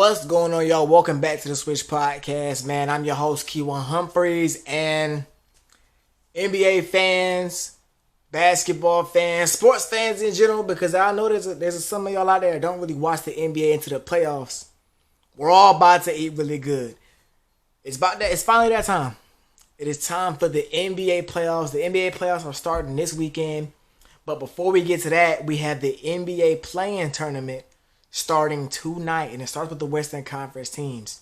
What's going on, y'all? Welcome back to the Switch Podcast, man. I'm your host, Keywan Humphreys, and NBA fans, basketball fans, sports fans in general, because I know there's some of y'all out there that don't really watch the NBA into the playoffs. We're all about to eat really good. It's finally that time. It is time for the NBA playoffs. The NBA playoffs are starting this weekend. But before we get to that, we have the NBA play-in tournament starting tonight, and it starts with the Western Conference teams.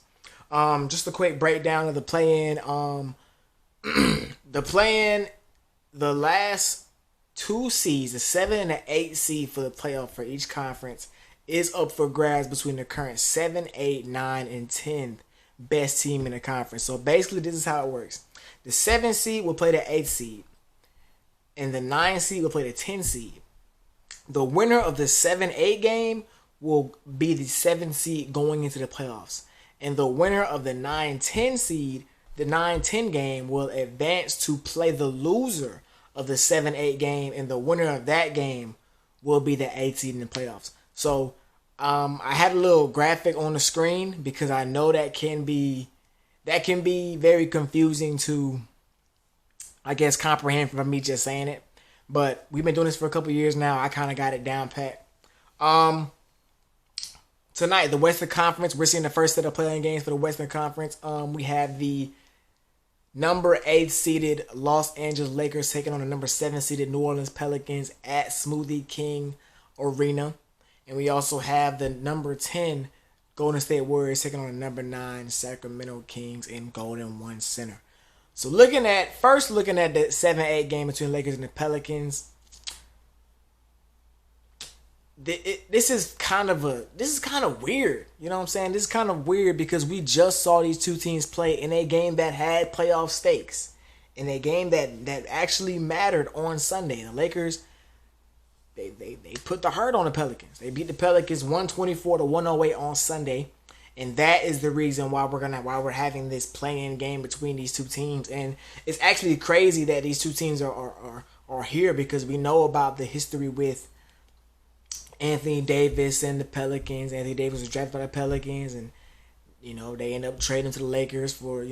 Just a quick breakdown of the play-in. The play-in, the last two seeds, the 7 and the 8 seed for the playoff for each conference, is up for grabs between the current 7, 8, 9, and 10 best team in the conference. So basically, this is how it works. The 7 seed will play the 8 seed, and the 9 seed will play the 10 seed. The winner of the 7-8 game will be the 7 seed going into the playoffs. And the winner of the 9-10 seed, the 9-10 game, will advance to play the loser of the 7-8 game, and the winner of that game will be the 8 seed in the playoffs. So I had a little graphic on the screen because I know that can be very confusing to, I guess, comprehend from me just saying it. But we've been doing this for a couple years now. I kind of got it down pat. Tonight, the Western Conference, we're seeing the first set of play-in games for the Western Conference. We have the number 8 seeded Los Angeles Lakers taking on the number 7 seeded New Orleans Pelicans at Smoothie King Arena. And we also have the number 10 Golden State Warriors taking on the number 9 Sacramento Kings in Golden One Center. So looking at the 7-8 game between Lakers and the Pelicans, this is kind of weird. You know what I'm saying? This is kind of weird because we just saw these two teams play in a game that had playoff stakes, in a game that actually mattered on Sunday. The Lakers, they put the hurt on the Pelicans. They beat the Pelicans 124-108 on Sunday. And that is the reason why we're having this play-in game between these two teams. And it's actually crazy that these two teams are here because we know about the history with Anthony Davis and the Pelicans. Anthony Davis was drafted by the Pelicans, and they end up trading to the Lakers for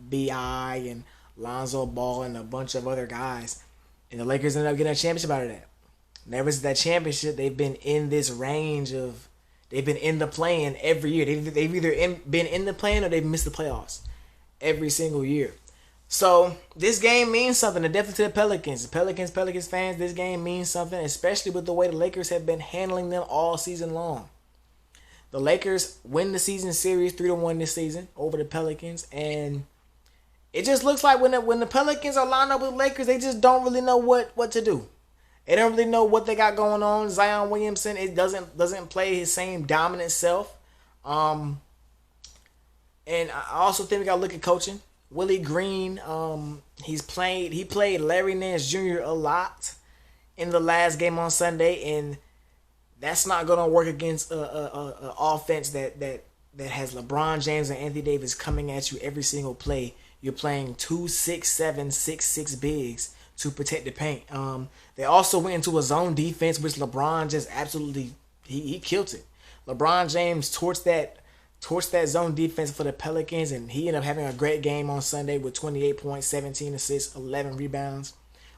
B.I. and Lonzo Ball and a bunch of other guys. And the Lakers ended up getting a championship out of that. And ever since that championship, they've been in this range of. They've been in the play-in every year. They've either been in the play-in or they've missed the playoffs every single year. So this game means something, definitely to the Pelicans. The Pelicans fans, this game means something, especially with the way the Lakers have been handling them all season long. The Lakers win the season series 3-1 this season over the Pelicans, and it just looks like when the Pelicans are lined up with the Lakers, they just don't really know what to do. They don't really know what they got going on. Zion Williamson, it doesn't play his same dominant self. And I also think we got to look at coaching. Willie Green, he played Larry Nance Jr. a lot in the last game on Sunday, and that's not going to work against a offense that has LeBron James and Anthony Davis coming at you every single play. You're playing 2 6'7", 6'6" bigs to protect the paint. They also went into a zone defense, which LeBron just absolutely he killed it. LeBron James torched that zone defense for the Pelicans, and he ended up having a great game on Sunday with 28 points, 17 assists, 11 rebounds,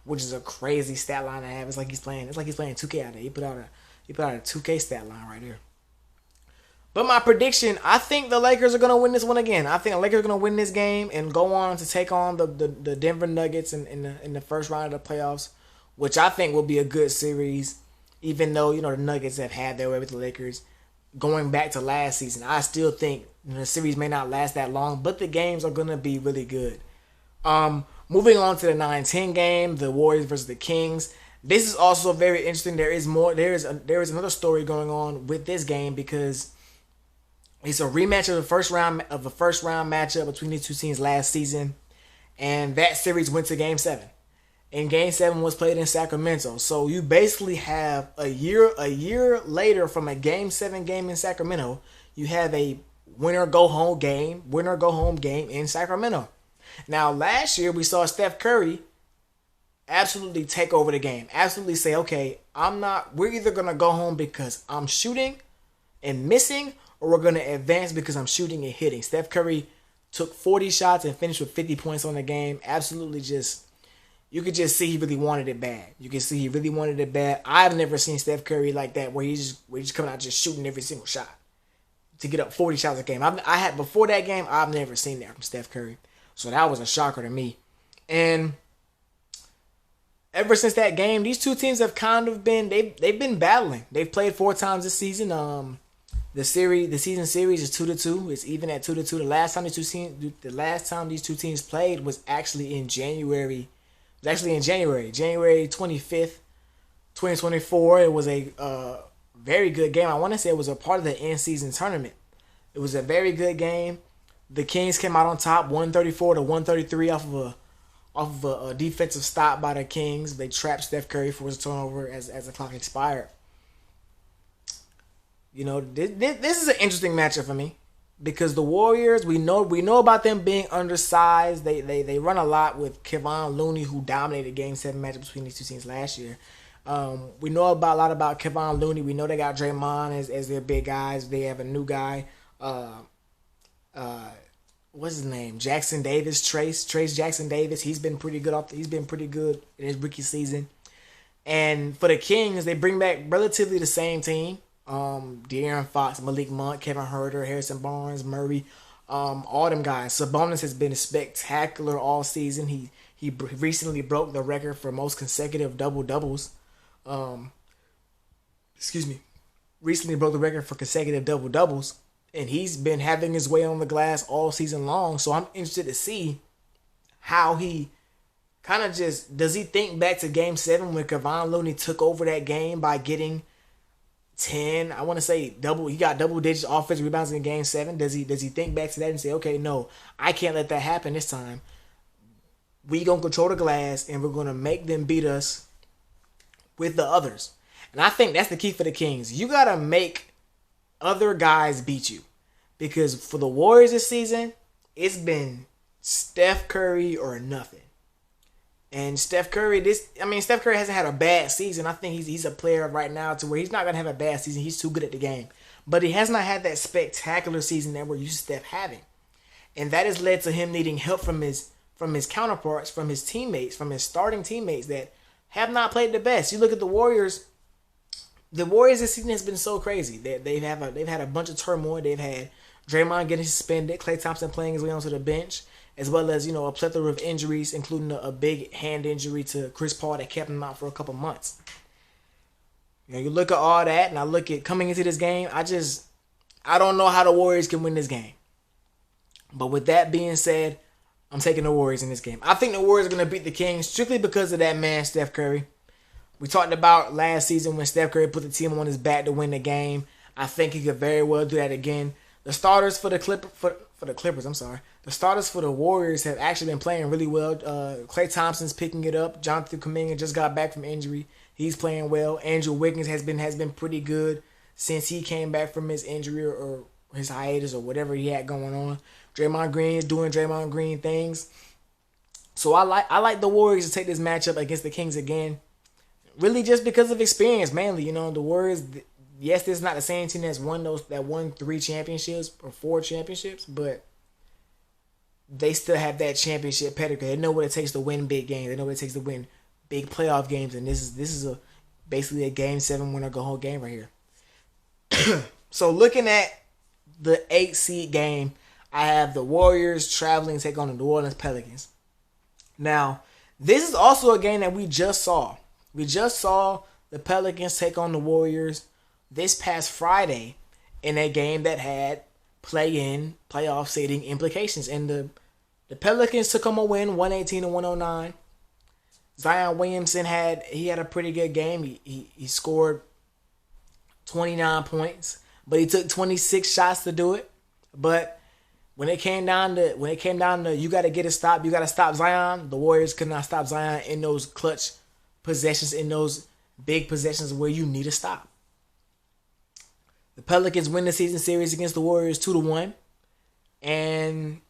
which is a crazy stat line to have. It's like he's playing 2K out there. He put out a 2K stat line right here. But my prediction, I think the Lakers are going to win this one again. I think the Lakers are going to win this game and go on to take on the Denver Nuggets in the first round of the playoffs, which I think will be a good series, even though the Nuggets have had their way with the Lakers. Going back to last season, I still think the series may not last that long, but the games are going to be really good. Moving on to the 9-10 game, the Warriors versus the Kings. This is also very interesting. There is another story going on with this game because it's a rematch of the first round matchup between these two teams last season, and that series went to Game 7. And Game 7 was played in Sacramento. So you basically have a year later from a Game 7 game in Sacramento, you have a winner-go-home game in Sacramento. Now, last year we saw Steph Curry absolutely take over the game. Absolutely say, okay, we're either going to go home because I'm shooting and missing, or we're going to advance because I'm shooting and hitting. Steph Curry took 40 shots and finished with 50 points on the game. Absolutely just, you could just see he really wanted it bad. You can see he really wanted it bad. I've never seen Steph Curry like that where he's just coming out just shooting every single shot to get up 40 shots a game. I had before that game, I've never seen that from Steph Curry. So that was a shocker to me. And ever since that game, these two teams have kind of been they've been battling. They've played 4 times this season. The season series is 2-2. It's even at 2-2. The last time these two teams played was actually in January. It was actually in January 25th, 2024. It was a very good game. I want to say it was a part of the in-season tournament. It was a very good game. The Kings came out on top, 134-133 off of a defensive stop by the Kings. They trapped Steph Curry for his turnover as the clock expired. You know, this is an interesting matchup for me because the Warriors, we know about them being undersized. They run a lot with Kevon Looney, who dominated Game 7 matchup between these two teams last year. We know a lot about Kevon Looney. We know they got Draymond as their big guys. They have a new guy. What's his name? Jackson Davis, Trace Jackson Davis. He's been pretty good in his rookie season. And for the Kings, they bring back relatively the same team. De'Aaron Fox, Malik Monk, Kevin Huerter, Harrison Barnes, Murray, all them guys. Sabonis has been spectacular all season. He recently broke the record for most consecutive double-doubles. Recently broke the record for consecutive double-doubles. And he's been having his way on the glass all season long. So I'm interested to see how he kind of does he think back to Game 7 when Kevon Looney took over that game by getting 10, I want to say he got double-digit offensive rebounds in Game 7. Does he think back to that and say, okay, no, I can't let that happen this time. We going to control the glass, and we're going to make them beat us with the others. And I think that's the key for the Kings. You got to make other guys beat you. Because for the Warriors this season, it's been Steph Curry or nothing. And Steph Curry hasn't had a bad season. I think he's a player right now to where he's not going to have a bad season. He's too good at the game. But he has not had that spectacular season that we're used to Steph having. And that has led to him needing help from his counterparts, from his teammates, from his starting teammates that have not played the best. You look at the Warriors. The Warriors this season has been so crazy. They've had a bunch of turmoil. They've had Draymond getting suspended, Klay Thompson playing his way onto the bench, as well as, a plethora of injuries, including a big hand injury to Chris Paul that kept him out for a couple months. You look at all that, and I look at coming into this game, I don't know how the Warriors can win this game. But with that being said, I'm taking the Warriors in this game. I think the Warriors are going to beat the Kings strictly because of that man, Steph Curry. We talked about last season when Steph Curry put the team on his back to win the game. I think he could very well do that again. The starters for the Clippers, the starters for the Warriors have actually been playing really well. Klay Thompson's picking it up. Jonathan Kuminga just got back from injury. He's playing well. Andrew Wiggins has been pretty good since he came back from his injury or his hiatus or whatever he had going on. Draymond Green is doing Draymond Green things. So I like the Warriors to take this matchup against the Kings again. Really just because of experience, mainly. The Warriors, yes, this is not the same team that won 3 championships or 4 championships, but they still have that championship pedigree. They know what it takes to win big games. They know what it takes to win big playoff games, and this is basically a Game 7 winner go home game right here. So looking at the 8 seed game, I have the Warriors traveling to take on the New Orleans Pelicans. Now, this is also a game that we just saw. We just saw the Pelicans take on the Warriors this past Friday in a game that had play-in, playoff seeding implications. And the Pelicans took home a win, 118-109. Zion Williamson had a pretty good game. He scored 29 points, but he took 26 shots to do it. But when it came down to you got to get a stop, you got to stop Zion. The Warriors could not stop Zion in those clutch possessions, in those big possessions where you need a stop. The Pelicans win the season series against the Warriors 2-1, and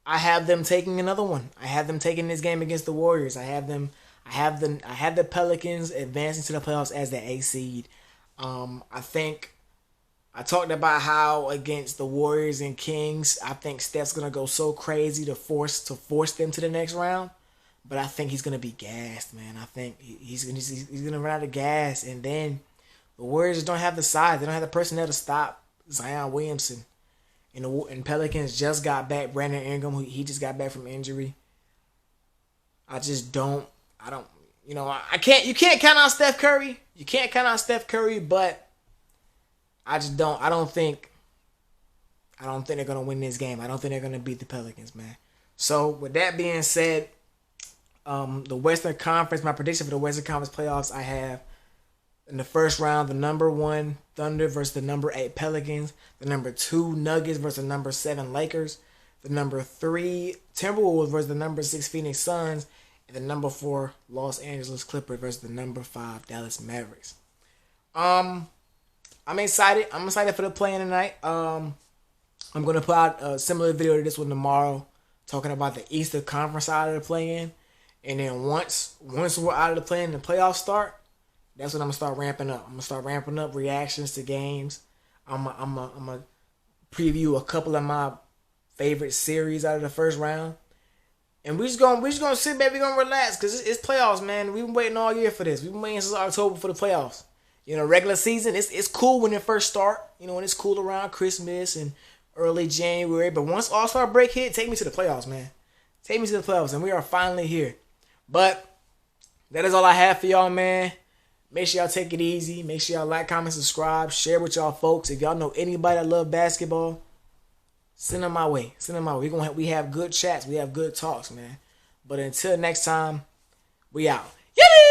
I have them taking another one. I have them taking this game against the Warriors. I have the Pelicans advancing to the playoffs as the 8 seed. I think I talked about how against the Warriors and Kings, I think Steph's gonna go so crazy to force them to the next round. But I think he's gonna be gassed, man. I think he's gonna run out of gas, and then the Warriors don't have the size. They don't have the personnel to stop Zion Williamson. And Pelicans just got back Brandon Ingram, who he just got back from injury. I just don't. I don't. You know, I can't. You can't count on Steph Curry. You can't count on Steph Curry, but I just don't. I don't think. I don't think they're gonna win this game. I don't think they're gonna beat the Pelicans, man. So with that being said, the Western Conference. My prediction for the Western Conference playoffs, I have in the first round the number 1 Thunder versus the number 8 Pelicans. The number 2 Nuggets versus the number 7 Lakers. The number 3 Timberwolves versus the number 6 Phoenix Suns. And the number 4 Los Angeles Clippers versus the number 5 Dallas Mavericks. I'm excited. I'm excited for the play-in tonight. I'm gonna put out a similar video to this one tomorrow, talking about the Eastern Conference side of the play-in. And then once we're out of the play-in and the playoffs start, that's when I'm gonna start ramping up. I'm gonna start ramping up reactions to games. I'm gonna preview a couple of my favorite series out of the first round. And we just gonna sit back, we gonna relax, because it's playoffs, man. We've been waiting all year for this. We've been waiting since October for the playoffs. You know, regular season, it's cool when it first start. You know, when it's cool around Christmas and early January. But once All-Star break hit, take me to the playoffs, man. Take me to the playoffs, and we are finally here. But that is all I have for y'all, man. Make sure y'all take it easy. Make sure y'all like, comment, subscribe, share with y'all folks. If y'all know anybody that love basketball, send them my way. Send them my way. We have good chats. We have good talks, man. But until next time, we out. Yay!